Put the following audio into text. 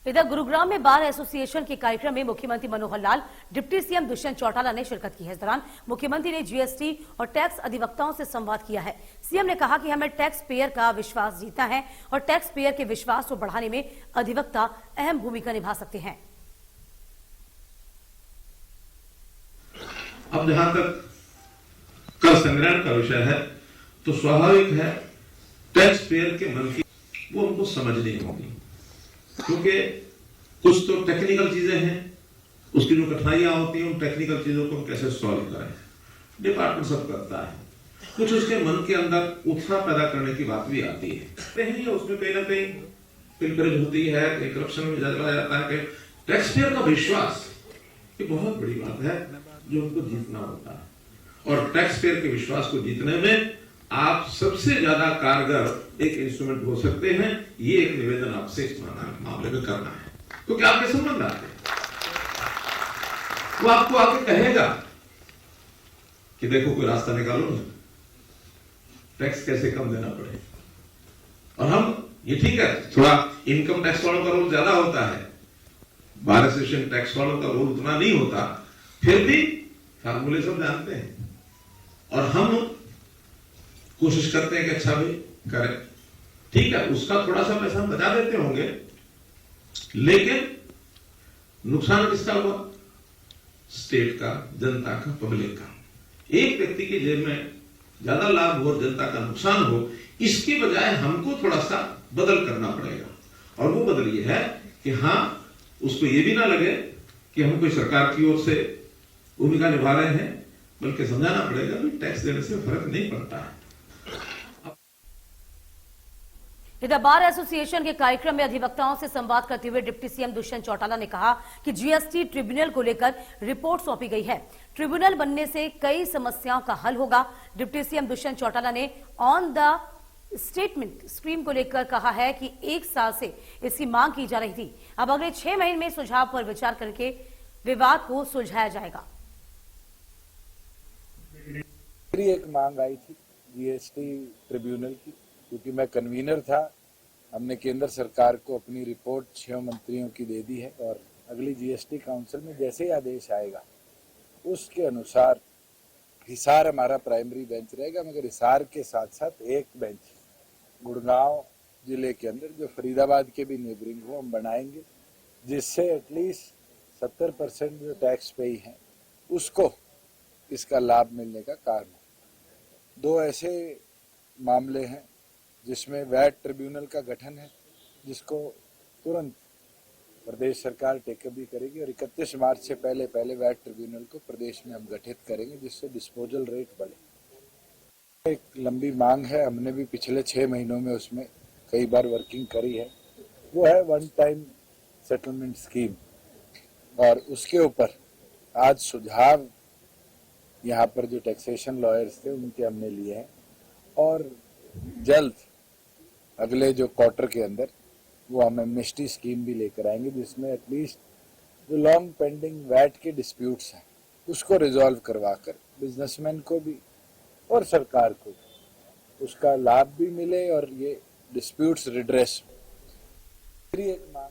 इधर गुरुग्राम में bar association के कार्यक्रम में मुख्यमंत्री मनोहर लाल, डिप्टी सीएम दुष्यंत चौटाला ने शिरकत की है। इस दौरान मुख्यमंत्री ने जीएसटी और टैक्स अधिवक्ताओं से संवाद किया है। सीएम ने कहा कि हमें टैक्स पेयर का विश्वास जीतना है और टैक्स पेयर के विश्वास को बढ़ाने में अधिवक्ता अहम भूमिका निभा सकते हैं। अब जहां तक कर संग्रहण का विषय है तो स्वाभाविक है टैक्स पेयर के मन की वो उनको समझनी होगी, क्योंकि कुछ तो टेक्निकल चीजें हैं, उसकी जो कठिनाइयां होती हैं उन टेक्निकल चीजों को कैसे सॉल्व करें, डिपार्टमेंट सब करता है। कुछ उसके मन के अंदर उत्साह पैदा करने की बात भी आती है, उसमें कहीं ना कहीं पिलपरेज होती है, कहीं करप्शन में चला जाता है, कहीं टैक्स पेयर का विश्वास ये बहुत बड़ी बात है जो उनको जीतना होता है। और टैक्स पेयर के विश्वास को जीतने में आप सबसे ज्यादा कारगर एक इंस्ट्रूमेंट हो सकते हैं। ये एक निवेदन आपसे इस मामले में करना है, क्योंकि आपके संबंध आते हैं। वो आपको आके कहेगा कि देखो कोई रास्ता निकालो ना, टैक्स कैसे कम देना पड़े। और हम ये ठीक है, थोड़ा इनकम टैक्स वालों का रोल ज्यादा होता है, बार एसोसिएशन टैक्स वालों का रोल उतना नहीं होता, फिर भी फार्मूले सब जानते हैं और हम कोशिश करते हैं कि अच्छा भी करें। ठीक है, उसका थोड़ा सा पैसा हम बचा देते होंगे, लेकिन नुकसान किसका हुआ? स्टेट का, जनता का, पब्लिक का। एक व्यक्ति की जेब में ज्यादा लाभ हो और जनता का नुकसान हो, इसकी बजाय हमको थोड़ा सा बदल करना पड़ेगा। और वो बदल ये है कि हाँ, उसको ये भी ना लगे कि हम कोई सरकार की ओर से भूमिका निभा रहे हैं, बल्कि समझाना पड़ेगा कि टैक्स देने से फर्क नहीं पड़ता है। इधर बार एसोसिएशन के कार्यक्रम में अधिवक्ताओं से संवाद करते हुए डिप्टी सीएम दुष्यंत चौटाला ने कहा कि जीएसटी ट्रिब्यूनल को लेकर रिपोर्ट सौंपी गई है। ट्रिब्यूनल बनने से कई समस्याओं का हल होगा। डिप्टी सीएम दुष्यंत चौटाला ने ऑन द स्टेटमेंट स्कीम को लेकर कहा है कि 1 साल से इसकी मांग की जा रही थी। अब अगले 6 महीने में सुझाव पर विचार करके विवाद को सुलझाया जाएगा। एक मांग आई थी जीएसटी ट्रिब्यूनल की, क्योंकि मैं कन्वीनर था। हमने केंद्र सरकार को अपनी रिपोर्ट 6 मंत्रियों की दे दी है और अगली जीएसटी काउंसिल में जैसे ही आदेश आएगा उसके अनुसार हिसार हमारा प्राइमरी बेंच रहेगा, मगर हिसार के साथ साथ एक बेंच गुड़गांव जिले के अंदर जो फरीदाबाद के भी नेबरिंग हो हम बनाएंगे, जिससे एटलीस्ट 70% जो टैक्स पेई हैं उसको इसका लाभ मिलने का कारण है। 2 ऐसे मामले हैं जिसमें वैट ट्रिब्यूनल का गठन है, जिसको तुरंत प्रदेश सरकार टेकअप भी करेगी और 31 मार्च से पहले वैट ट्रिब्यूनल को प्रदेश में हम गठित करेंगे, जिससे डिस्पोजल रेट बढ़े। एक लंबी मांग है, हमने भी पिछले 6 महीनों में उसमें कई बार वर्किंग करी है, वो है वन टाइम सेटलमेंट स्कीम। और उसके ऊपर आज सुझाव यहाँ पर जो टैक्सेशन लॉयर्स थे उनके हमने लिए हैं और जल्द अगले जो क्वार्टर के अंदर वो हम एमनेस्टी स्कीम भी लेकर आएंगे, जिसमें एटलीस्ट जो लॉन्ग पेंडिंग वैट के डिस्प्यूट्स हैं उसको रिजॉल्व करवाकर बिजनेसमैन को भी और सरकार को उसका लाभ भी मिले और ये डिस्प्यूट्स रिड्रेस हो। एक मांग